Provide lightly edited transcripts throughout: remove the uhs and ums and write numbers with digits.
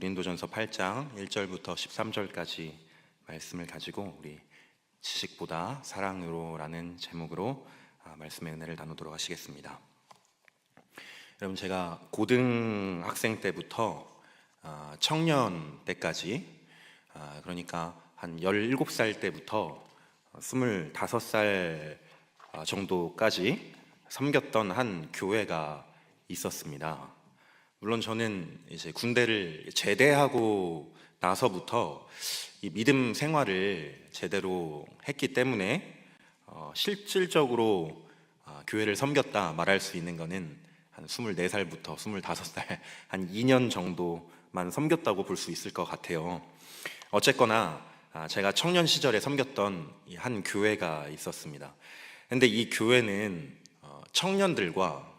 고린도전서 8장 1절부터 13절까지 말씀을 가지고 우리 지식보다 사랑으로라는 제목으로 말씀의 은혜를 나누도록 하시겠습니다. 여러분, 제가 고등학생 때부터 청년 때까지, 그러니까 한 17살 때부터 25살 정도까지 섬겼던 한 교회가 있었습니다. 물론 저는 이제 군대를 제대하고 나서부터 이 믿음 생활을 제대로 했기 때문에 실질적으로 교회를 섬겼다 말할 수 있는 거는 한 24살부터 25살 한 2년 정도만 섬겼다고 볼 수 있을 것 같아요. 어쨌거나 제가 청년 시절에 섬겼던 이 한 교회가 있었습니다. 근데 이 교회는 청년들과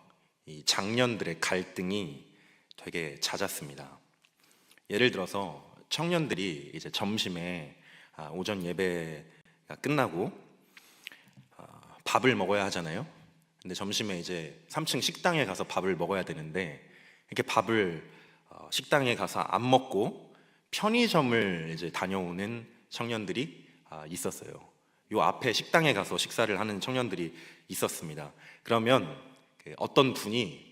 이 장년들의 갈등이 되게 잦았습니다. 예를 들어서 청년들이 이제 점심에 오전 예배가 끝나고 밥을 먹어야 하잖아요. 근데 점심에 이제 3층 식당에 가서 밥을 먹어야 되는데, 이렇게 밥을 식당에 가서 안 먹고 편의점을 이제 다녀오는 청년들이 있었어요. 요 앞에 식당에 가서 식사를 하는 청년들이 있었습니다. 그러면 어떤 분이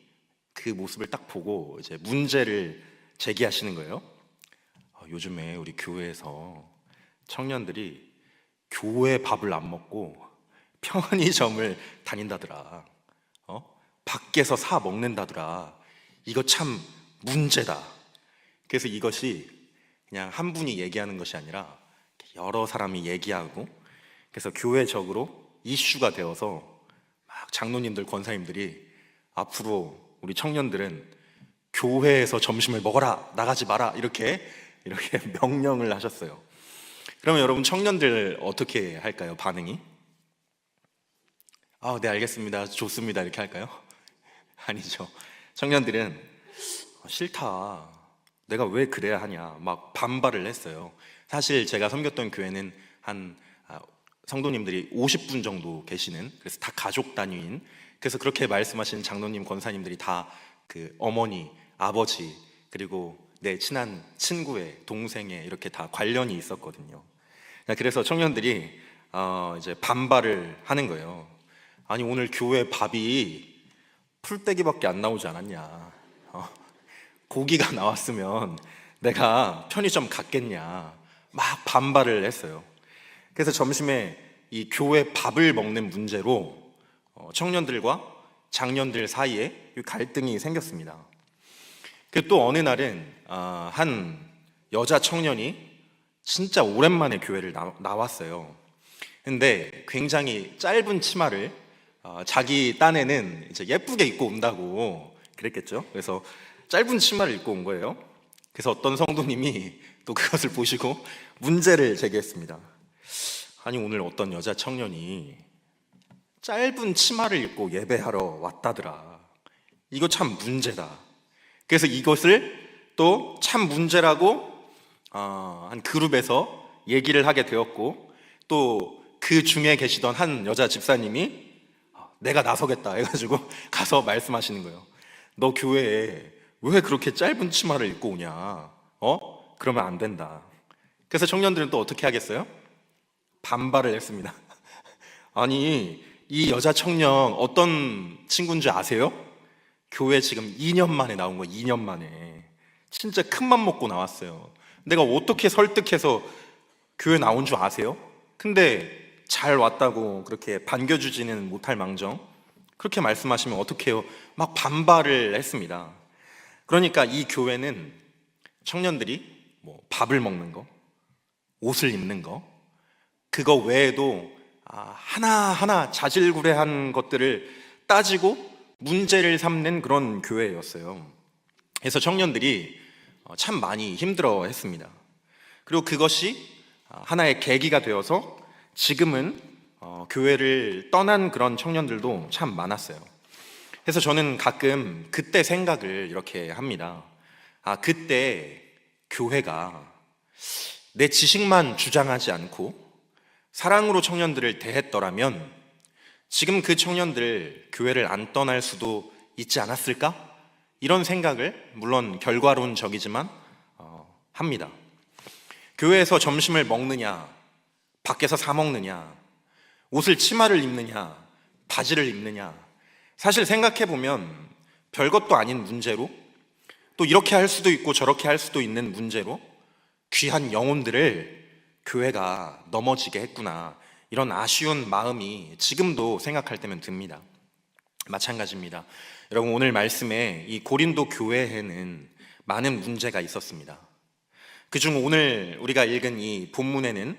그 모습을 딱 보고 이제 문제를 제기하시는 거예요. 요즘에 우리 교회에서 청년들이 교회 밥을 안 먹고 편의점을 다닌다더라. 밖에서 사 먹는다더라. 이거 참 문제다. 그래서 이것이 그냥 한 분이 얘기하는 것이 아니라 여러 사람이 얘기하고, 그래서 교회적으로 이슈가 되어서 막 장로님들, 권사님들이 앞으로 우리 청년들은 교회에서 점심을 먹어라, 나가지 마라, 이렇게 명령을 하셨어요. 그러면 여러분, 청년들 어떻게 할까요? 반응이? 네, 알겠습니다, 좋습니다, 이렇게 할까요? 아니죠. 청년들은 싫다, 내가 왜 그래야 하냐, 막 반발을 했어요. 사실 제가 섬겼던 교회는 한 성도님들이 50분 정도 계시는, 그래서 다 가족 단위인, 그래서 그렇게 말씀하신 장로님, 권사님들이 다 그 어머니, 아버지, 그리고 내 친한 친구의 동생의 이렇게 다 관련이 있었거든요. 그래서 청년들이 이제 반발을 하는 거예요. 아니, 오늘 교회 밥이 풀떼기밖에 안 나오지 않았냐, 고기가 나왔으면 내가 편의점 갔겠냐, 막 반발을 했어요. 그래서 점심에 이 교회 밥을 먹는 문제로 청년들과 장년들 사이에 갈등이 생겼습니다. 또 어느 날은 한 여자 청년이 진짜 오랜만에 교회를 나왔어요. 근데 굉장히 짧은 치마를 자기 딴에는 이제 예쁘게 입고 온다고 그랬겠죠. 그래서 짧은 치마를 입고 온 거예요. 그래서 어떤 성도님이 또 그것을 보시고 문제를 제기했습니다. 아니, 오늘 어떤 여자 청년이 짧은 치마를 입고 예배하러 왔다더라. 이거 참 문제다. 그래서 이것을 또 참 문제라고 한 그룹에서 얘기를 하게 되었고, 또 그 중에 계시던 한 여자 집사님이 내가 나서겠다 해가지고 가서 말씀하시는 거예요. 너 교회에 왜 그렇게 짧은 치마를 입고 오냐? 그러면 안 된다. 그래서 청년들은 또 어떻게 하겠어요? 반발을 했습니다. 아니, 이 여자 청년 어떤 친구인 줄 아세요? 교회 지금 2년 만에 나온 거예요. 2년 만에 진짜 큰맘 먹고 나왔어요. 내가 어떻게 설득해서 교회 나온 줄 아세요? 근데 잘 왔다고 그렇게 반겨주지는 못할 망정 그렇게 말씀하시면 어떡해요? 막 반발을 했습니다. 그러니까 이 교회는 청년들이 뭐 밥을 먹는 거, 옷을 입는 거, 그거 외에도 하나하나 자질구레한 것들을 따지고 문제를 삼는 그런 교회였어요. 그래서 청년들이 참 많이 힘들어 했습니다. 그리고 그것이 하나의 계기가 되어서 지금은 교회를 떠난 그런 청년들도 참 많았어요. 그래서 저는 가끔 그때 생각을 이렇게 합니다. 그때 교회가 내 지식만 주장하지 않고 사랑으로 청년들을 대했더라면 지금 그 청년들 교회를 안 떠날 수도 있지 않았을까? 이런 생각을, 물론 결과론적이지만 합니다. 교회에서 점심을 먹느냐, 밖에서 사 먹느냐, 옷을 치마를 입느냐, 바지를 입느냐, 사실 생각해보면 별것도 아닌 문제로, 또 이렇게 할 수도 있고 저렇게 할 수도 있는 문제로 귀한 영혼들을 교회가 넘어지게 했구나, 이런 아쉬운 마음이 지금도 생각할 때면 듭니다. 마찬가지입니다. 여러분, 오늘 말씀에 이 고린도 교회에는 많은 문제가 있었습니다. 그중 오늘 우리가 읽은 이 본문에는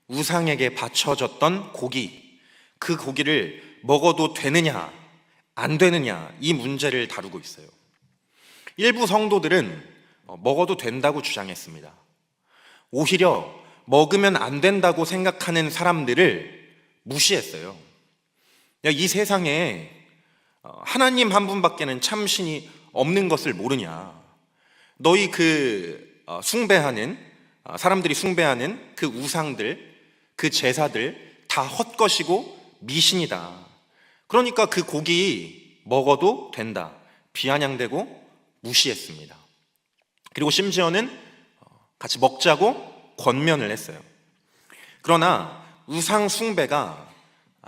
우상에게 바쳐졌던 고기, 그 고기를 먹어도 되느냐 안 되느냐, 이 문제를 다루고 있어요. 일부 성도들은 먹어도 된다고 주장했습니다. 오히려 먹으면 안 된다고 생각하는 사람들을 무시했어요. 이 세상에 하나님 한 분밖에는 참 신이 없는 것을 모르냐, 너희 숭배하는 사람들이 숭배하는 그 우상들, 그 제사들 다 헛것이고 미신이다. 그러니까 그 고기 먹어도 된다, 비아냥대고 무시했습니다. 그리고 심지어는 같이 먹자고 권면을 했어요. 그러나 우상 숭배가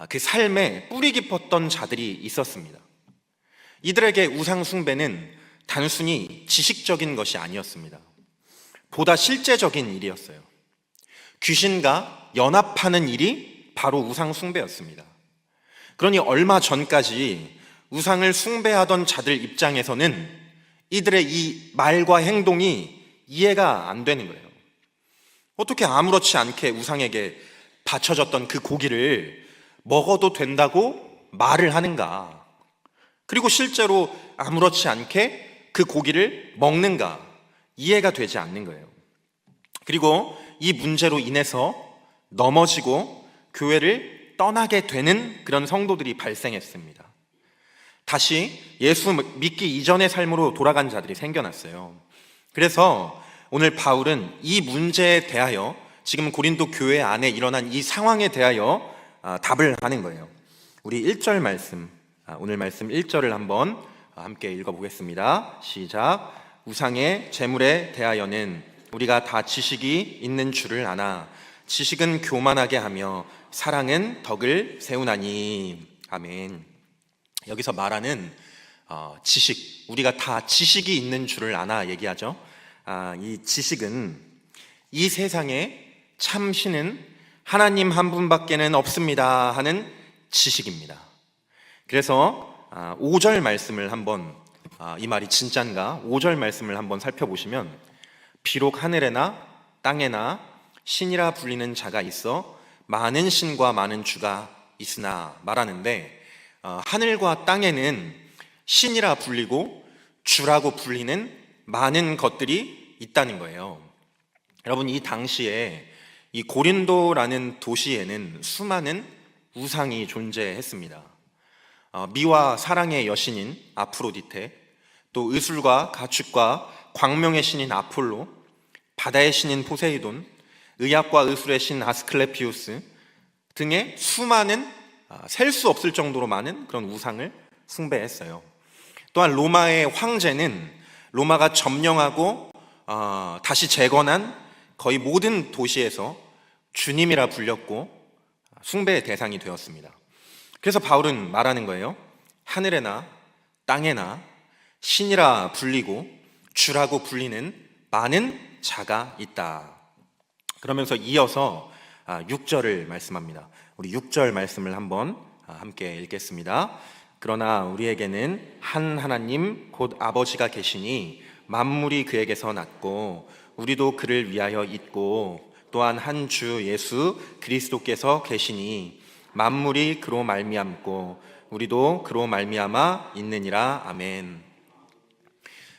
그 삶에 뿌리 깊었던 자들이 있었습니다. 이들에게 우상 숭배는 단순히 지식적인 것이 아니었습니다. 보다 실제적인 일이었어요. 귀신과 연합하는 일이 바로 우상 숭배였습니다. 그러니 얼마 전까지 우상을 숭배하던 자들 입장에서는 이들의 이 말과 행동이 이해가 안 되는 거예요. 어떻게 아무렇지 않게 우상에게 바쳐졌던 그 고기를 먹어도 된다고 말을 하는가? 그리고 실제로 아무렇지 않게 그 고기를 먹는가? 이해가 되지 않는 거예요. 그리고 이 문제로 인해서 넘어지고 교회를 떠나게 되는 그런 성도들이 발생했습니다. 다시 예수 믿기 이전의 삶으로 돌아간 자들이 생겨났어요. 그래서 오늘 바울은 이 문제에 대하여, 지금 고린도 교회 안에 일어난 이 상황에 대하여 답을 하는 거예요. 우리 1절 말씀, 오늘 말씀 1절을 한번 함께 읽어보겠습니다. 시작. 우상의 재물에 대하여는 우리가 다 지식이 있는 줄을 아나 지식은 교만하게 하며 사랑은 덕을 세우나니. 아멘. 여기서 말하는 지식, 우리가 다 지식이 있는 줄을 아나 얘기하죠. 이 지식은 이 세상에 참신은 하나님 한 분밖에는 없습니다 하는 지식입니다. 그래서 5절 말씀을 한번, 이 말이 진짠가 5절 말씀을 한번 살펴보시면, 비록 하늘에나 땅에나 신이라 불리는 자가 있어 많은 신과 많은 주가 있으나 말하는데, 하늘과 땅에는 신이라 불리고 주라고 불리는 많은 것들이 있다는 거예요. 여러분, 이 당시에 이 고린도라는 도시에는 수많은 우상이 존재했습니다. 미와 사랑의 여신인 아프로디테, 또 의술과 가축과 광명의 신인 아폴로, 바다의 신인 포세이돈, 의학과 의술의 신 아스클레피우스 등의 수많은, 셀 수 없을 정도로 많은 그런 우상을 숭배했어요. 또한 로마의 황제는 로마가 점령하고 다시 재건한 거의 모든 도시에서 주님이라 불렸고 숭배의 대상이 되었습니다. 그래서 바울은 말하는 거예요. 하늘에나 땅에나 신이라 불리고 주라고 불리는 많은 자가 있다. 그러면서 이어서 6절을 말씀합니다. 우리 6절 말씀을 한번 함께 읽겠습니다. 그러나 우리에게는 한 하나님 곧 아버지가 계시니 만물이 그에게서 났고 우리도 그를 위하여 있고, 또한 한 주 예수 그리스도께서 계시니 만물이 그로 말미암고 우리도 그로 말미암아 있느니라. 아멘.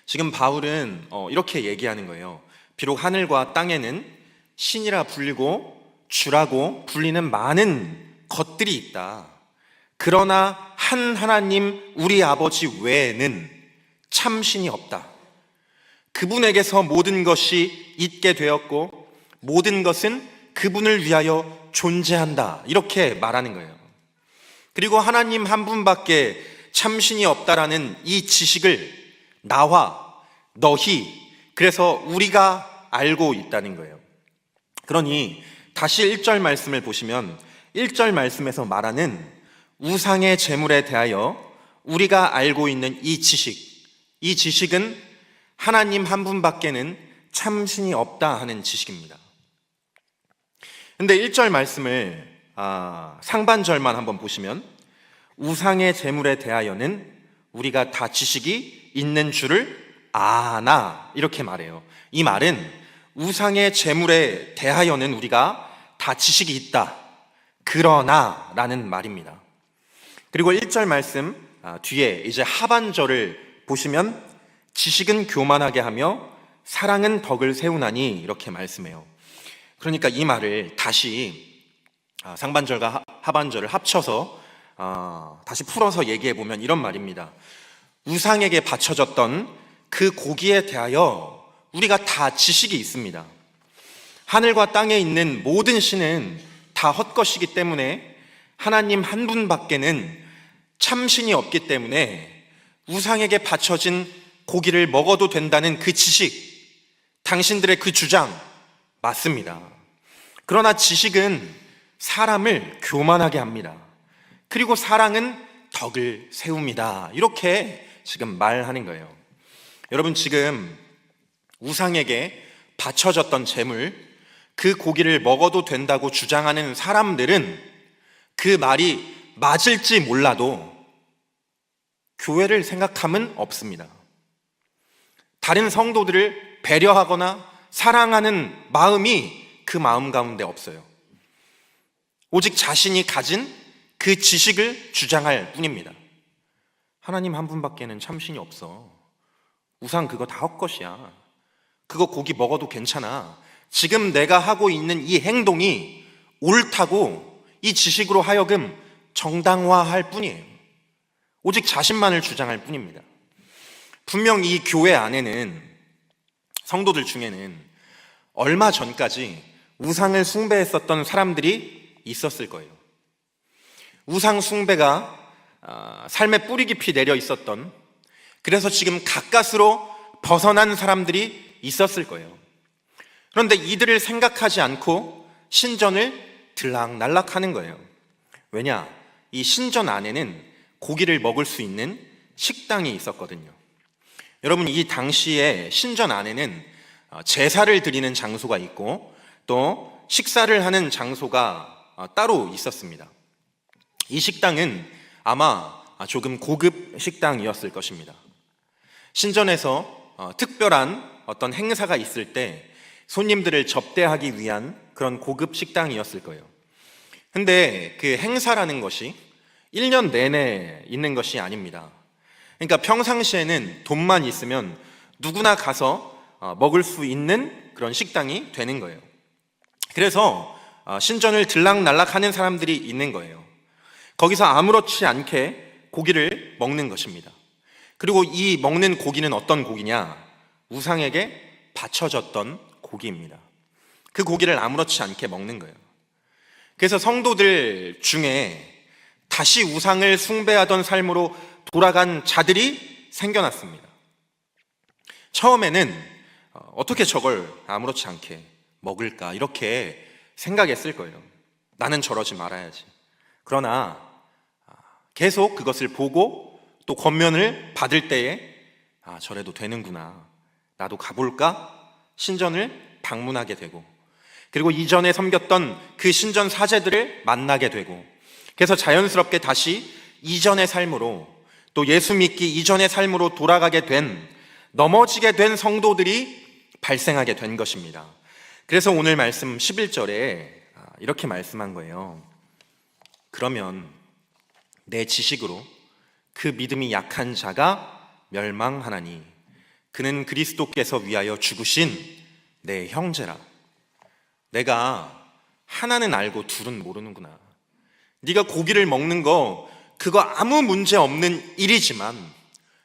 지금 바울은 이렇게 얘기하는 거예요. 비록 하늘과 땅에는 신이라 불리고 주라고 불리는 많은 것들이 있다. 그러나 한 하나님 우리 아버지 외에는 참신이 없다. 그분에게서 모든 것이 있게 되었고 모든 것은 그분을 위하여 존재한다. 이렇게 말하는 거예요. 그리고 하나님 한 분밖에 참신이 없다라는 이 지식을 나와 너희, 그래서 우리가 알고 있다는 거예요. 그러니 다시 1절 말씀을 보시면 1절 말씀에서 말하는 우상의 재물에 대하여 우리가 알고 있는 이 지식은 하나님 한 분밖에는 참신이 없다 하는 지식입니다. 근데 1절 말씀을 상반절만 한번 보시면 우상의 재물에 대하여는 우리가 다 지식이 있는 줄을 아나 이렇게 말해요. 이 말은 우상의 재물에 대하여는 우리가 다 지식이 있다, 그러나 라는 말입니다. 그리고 1절 말씀 뒤에 이제 하반절을 보시면 지식은 교만하게 하며 사랑은 덕을 세우나니 이렇게 말씀해요. 그러니까 이 말을 다시 상반절과 하반절을 합쳐서 다시 풀어서 얘기해 보면 이런 말입니다. 우상에게 바쳐졌던 그 고기에 대하여 우리가 다 지식이 있습니다. 하늘과 땅에 있는 모든 신은 다 헛것이기 때문에 하나님 한 분밖에는 참신이 없기 때문에 우상에게 바쳐진 고기를 먹어도 된다는 그 지식, 당신들의 그 주장 맞습니다. 그러나 지식은 사람을 교만하게 합니다. 그리고 사랑은 덕을 세웁니다. 이렇게 지금 말하는 거예요. 여러분, 지금 우상에게 바쳐졌던 재물, 그 고기를 먹어도 된다고 주장하는 사람들은 그 말이 맞을지 몰라도 교회를 생각함은 없습니다. 다른 성도들을 배려하거나 사랑하는 마음이 그 마음 가운데 없어요. 오직 자신이 가진 그 지식을 주장할 뿐입니다. 하나님 한 분밖에는 참신이 없어. 우상 그거 다 헛것이야. 그거 고기 먹어도 괜찮아. 지금 내가 하고 있는 이 행동이 옳다고 이 지식으로 하여금 정당화할 뿐이에요. 오직 자신만을 주장할 뿐입니다. 분명 이 교회 안에는, 성도들 중에는 얼마 전까지 우상을 숭배했었던 사람들이 있었을 거예요. 우상 숭배가 삶의 뿌리 깊이 내려 있었던, 그래서 지금 가까스로 벗어난 사람들이 있었을 거예요. 그런데 이들을 생각하지 않고 신전을 들락날락하는 거예요. 왜냐? 이 신전 안에는 고기를 먹을 수 있는 식당이 있었거든요. 여러분, 이 당시에 신전 안에는 제사를 드리는 장소가 있고 또 식사를 하는 장소가 따로 있었습니다. 이 식당은 아마 조금 고급 식당이었을 것입니다. 신전에서 특별한 어떤 행사가 있을 때 손님들을 접대하기 위한 그런 고급 식당이었을 거예요. 근데 그 행사라는 것이 1년 내내 있는 것이 아닙니다. 그러니까 평상시에는 돈만 있으면 누구나 가서 먹을 수 있는 그런 식당이 되는 거예요. 그래서 신전을 들락날락하는 사람들이 있는 거예요. 거기서 아무렇지 않게 고기를 먹는 것입니다. 그리고 이 먹는 고기는 어떤 고기냐? 우상에게 바쳐졌던 고기입니다. 그 고기를 아무렇지 않게 먹는 거예요. 그래서 성도들 중에 다시 우상을 숭배하던 삶으로 돌아간 자들이 생겨났습니다. 처음에는 어떻게 저걸 아무렇지 않게 먹을까 이렇게 생각했을 거예요. 나는 저러지 말아야지. 그러나 계속 그것을 보고 또 권면을 받을 때에 저래도 되는구나, 나도 가볼까? 신전을 방문하게 되고, 그리고 이전에 섬겼던 그 신전 사제들을 만나게 되고, 그래서 자연스럽게 다시 이전의 삶으로, 또 예수 믿기 이전의 삶으로 돌아가게 된, 넘어지게 된 성도들이 발생하게 된 것입니다. 그래서 오늘 말씀 11절에 이렇게 말씀한 거예요. 그러면 내 지식으로 그 믿음이 약한 자가 멸망하나니 그는 그리스도께서 위하여 죽으신 내 형제라. 내가 하나는 알고 둘은 모르는구나. 네가 고기를 먹는 거 그거 아무 문제 없는 일이지만,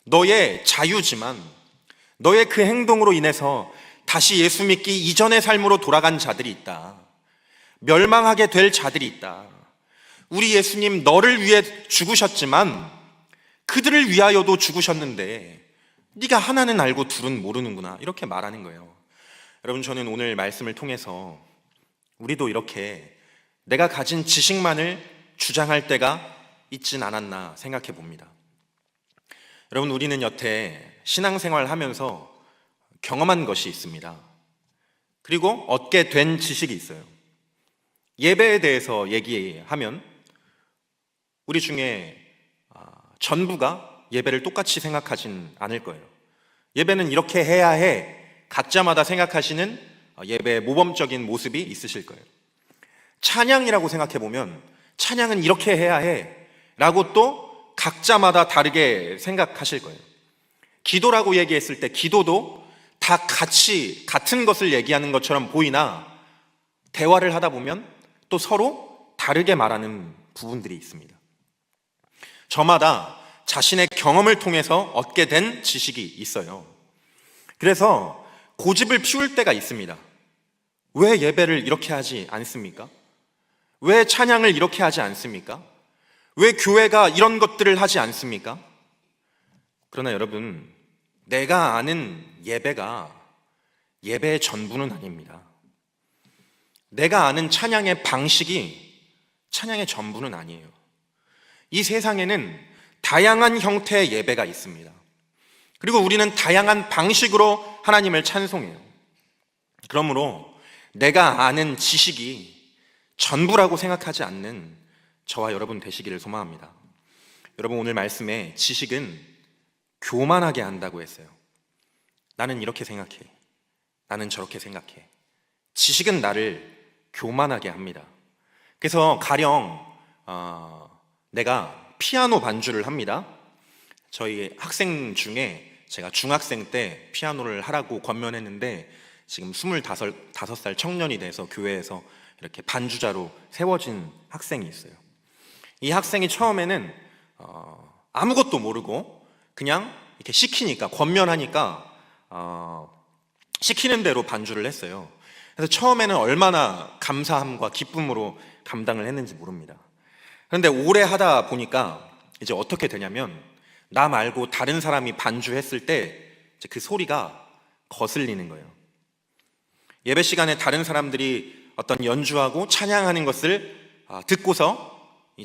너의 자유지만, 너의 그 행동으로 인해서 다시 예수 믿기 이전의 삶으로 돌아간 자들이 있다. 멸망하게 될 자들이 있다. 우리 예수님 너를 위해 죽으셨지만 그들을 위하여도 죽으셨는데 네가 하나는 알고 둘은 모르는구나, 이렇게 말하는 거예요. 여러분, 저는 오늘 말씀을 통해서 우리도 이렇게 내가 가진 지식만을 주장할 때가 있진 않았나 생각해 봅니다. 여러분, 우리는 여태 신앙생활 하면서 경험한 것이 있습니다. 그리고 얻게 된 지식이 있어요. 예배에 대해서 얘기하면 우리 중에 전부가 예배를 똑같이 생각하진 않을 거예요. 예배는 이렇게 해야 해, 각자마다 생각하시는 예배의 모범적인 모습이 있으실 거예요. 찬양이라고 생각해 보면 찬양은 이렇게 해야 해 라고 또 각자마다 다르게 생각하실 거예요. 기도라고 얘기했을 때 기도도 다 같이 같은 것을 얘기하는 것처럼 보이나 대화를 하다 보면 또 서로 다르게 말하는 부분들이 있습니다. 저마다 자신의 경험을 통해서 얻게 된 지식이 있어요. 그래서 고집을 피울 때가 있습니다. 왜 예배를 이렇게 하지 않습니까? 왜 찬양을 이렇게 하지 않습니까? 왜 교회가 이런 것들을 하지 않습니까? 그러나 여러분, 내가 아는 예배가 예배의 전부는 아닙니다. 내가 아는 찬양의 방식이 찬양의 전부는 아니에요. 이 세상에는 다양한 형태의 예배가 있습니다. 그리고 우리는 다양한 방식으로 하나님을 찬송해요. 그러므로 내가 아는 지식이 전부라고 생각하지 않는 저와 여러분 되시기를 소망합니다. 여러분, 오늘 말씀에 지식은 교만하게 한다고 했어요. 나는 이렇게 생각해. 나는 저렇게 생각해. 지식은 나를 교만하게 합니다. 그래서 가령 내가 피아노 반주를 합니다. 저희 학생 중에 제가 중학생 때 피아노를 하라고 권면했는데 지금 25살 청년이 돼서 교회에서 이렇게 반주자로 세워진 학생이 있어요. 이 학생이 처음에는 아무것도 모르고 그냥 이렇게 시키니까, 권면하니까 시키는 대로 반주를 했어요. 그래서 처음에는 얼마나 감사함과 기쁨으로 감당을 했는지 모릅니다. 그런데 오래 하다 보니까 이제 어떻게 되냐면 나 말고 다른 사람이 반주했을 때 그 소리가 거슬리는 거예요. 예배 시간에 다른 사람들이 어떤 연주하고 찬양하는 것을 듣고서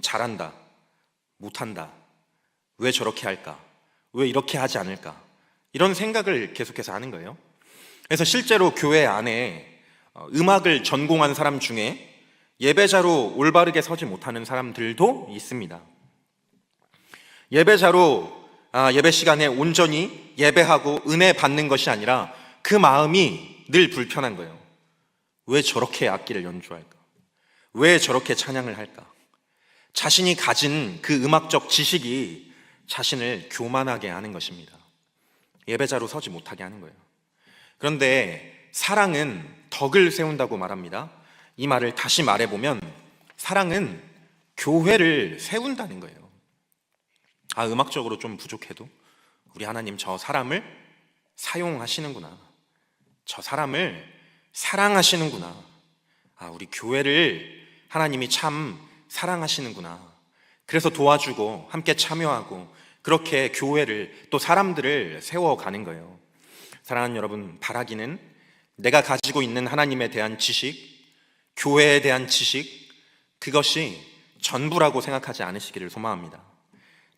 잘한다, 못한다, 왜 저렇게 할까, 왜 이렇게 하지 않을까, 이런 생각을 계속해서 하는 거예요. 그래서 실제로 교회 안에 음악을 전공한 사람 중에 예배자로 올바르게 서지 못하는 사람들도 있습니다. 예배자로 예배 시간에 온전히 예배하고 은혜 받는 것이 아니라 그 마음이 늘 불편한 거예요. 왜 저렇게 악기를 연주할까? 왜 저렇게 찬양을 할까? 자신이 가진 그 음악적 지식이 자신을 교만하게 하는 것입니다. 예배자로 서지 못하게 하는 거예요. 그런데 사랑은 덕을 세운다고 말합니다. 이 말을 다시 말해보면 사랑은 교회를 세운다는 거예요. 음악적으로 좀 부족해도 우리 하나님 저 사람을 사용하시는구나. 저 사람을 사랑하시는구나. 우리 교회를 하나님이 참 사랑하시는구나. 그래서 도와주고 함께 참여하고 그렇게 교회를 또 사람들을 세워가는 거예요. 사랑하는 여러분, 바라기는 내가 가지고 있는 하나님에 대한 지식, 교회에 대한 지식, 그것이 전부라고 생각하지 않으시기를 소망합니다.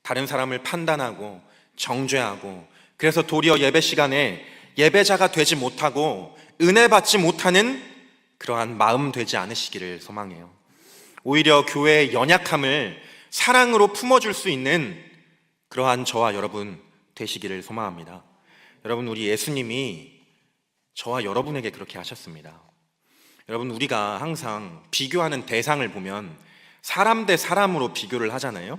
다른 사람을 판단하고 정죄하고 그래서 도리어 예배 시간에 예배자가 되지 못하고 은혜 받지 못하는 그러한 마음 되지 않으시기를 소망해요. 오히려 교회의 연약함을 사랑으로 품어줄 수 있는 그러한 저와 여러분 되시기를 소망합니다. 여러분, 우리 예수님이 저와 여러분에게 그렇게 하셨습니다. 여러분, 우리가 항상 비교하는 대상을 보면 사람 대 사람으로 비교를 하잖아요.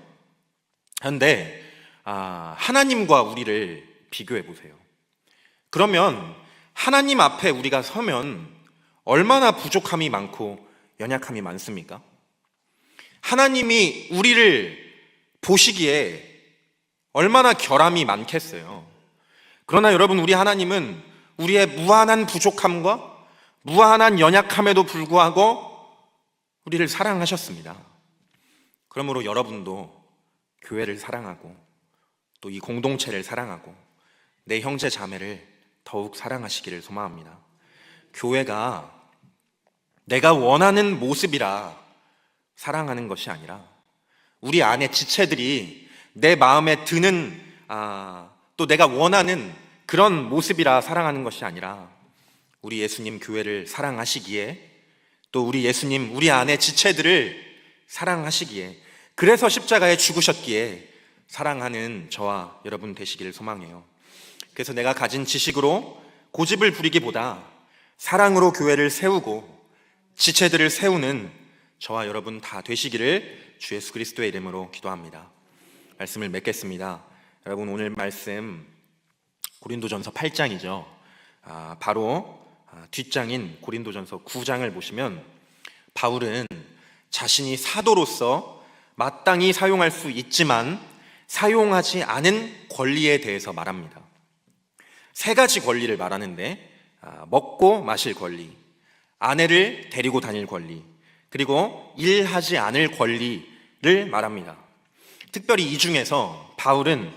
그런데 하나님과 우리를 비교해 보세요. 그러면 하나님 앞에 우리가 서면 얼마나 부족함이 많고 연약함이 많습니까? 하나님이 우리를 보시기에 얼마나 결함이 많겠어요. 그러나 여러분, 우리 하나님은 우리의 무한한 부족함과 무한한 연약함에도 불구하고 우리를 사랑하셨습니다. 그러므로 여러분도 교회를 사랑하고 또 이 공동체를 사랑하고 내 형제 자매를 더욱 사랑하시기를 소망합니다. 교회가 내가 원하는 모습이라 사랑하는 것이 아니라 우리 안에 지체들이 내 마음에 드는 또 내가 원하는 그런 모습이라 사랑하는 것이 아니라 우리 예수님 교회를 사랑하시기에 또 우리 예수님 우리 안에 지체들을 사랑하시기에 그래서 십자가에 죽으셨기에 사랑하는 저와 여러분 되시기를 소망해요. 그래서 내가 가진 지식으로 고집을 부리기보다 사랑으로 교회를 세우고 지체들을 세우는 저와 여러분 다 되시기를 주 예수 그리스도의 이름으로 기도합니다. 말씀을 맺겠습니다. 여러분 오늘 말씀 고린도전서 8장이죠. 바로 뒷장인 고린도전서 9장을 보시면 바울은 자신이 사도로서 마땅히 사용할 수 있지만 사용하지 않은 권리에 대해서 말합니다. 세 가지 권리를 말하는데 먹고 마실 권리, 아내를 데리고 다닐 권리, 그리고 일하지 않을 권리를 말합니다. 특별히 이 중에서 바울은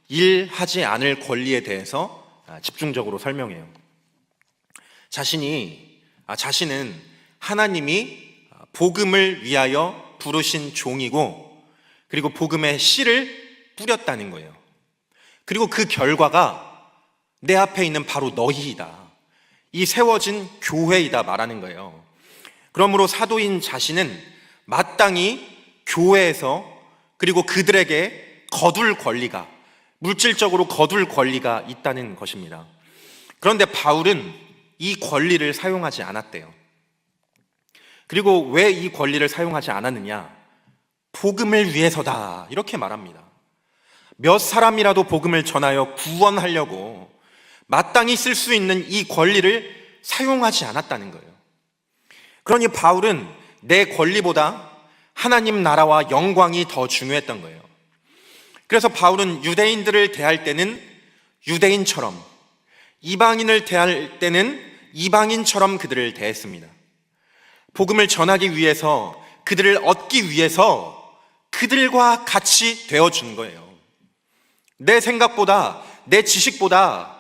일하지 않을 권리에 대해서 집중적으로 설명해요. 자신은 하나님이 복음을 위하여 부르신 종이고 그리고 복음의 씨를 뿌렸다는 거예요. 그리고 그 결과가 내 앞에 있는 바로 너희이다. 이 세워진 교회이다 말하는 거예요. 그러므로 사도인 자신은 마땅히 교회에서 그리고 그들에게 거둘 권리가 물질적으로 거둘 권리가 있다는 것입니다. 그런데 바울은 이 권리를 사용하지 않았대요. 그리고 왜 이 권리를 사용하지 않았느냐? 복음을 위해서다 이렇게 말합니다. 몇 사람이라도 복음을 전하여 구원하려고 마땅히 쓸 수 있는 이 권리를 사용하지 않았다는 거예요. 그러니 바울은 내 권리보다 하나님 나라와 영광이 더 중요했던 거예요. 그래서 바울은 유대인들을 대할 때는 유대인처럼, 이방인을 대할 때는 이방인처럼 그들을 대했습니다. 복음을 전하기 위해서, 그들을 얻기 위해서 그들과 같이 되어준 거예요. 내 생각보다, 내 지식보다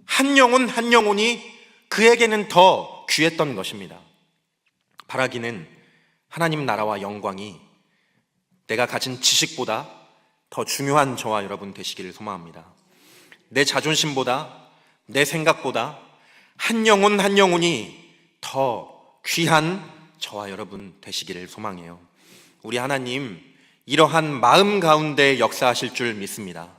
한 영혼 한 영혼이 그에게는 더 귀했던 것입니다. 바라기는 하나님 나라와 영광이 내가 가진 지식보다 더 중요한 저와 여러분 되시기를 소망합니다. 내 자존심보다, 내 생각보다 한 영혼 한 영혼이 더 귀한 저와 여러분 되시기를 소망해요. 우리 하나님 이러한 마음 가운데 역사하실 줄 믿습니다.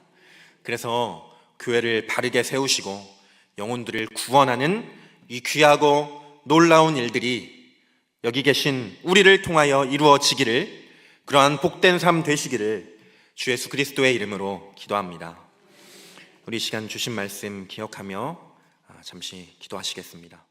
그래서 교회를 바르게 세우시고 영혼들을 구원하는 이 귀하고 놀라운 일들이 여기 계신 우리를 통하여 이루어지기를, 그러한 복된 삶 되시기를 주 예수 그리스도의 이름으로 기도합니다. 우리 시간 주신 말씀 기억하며 잠시 기도하시겠습니다.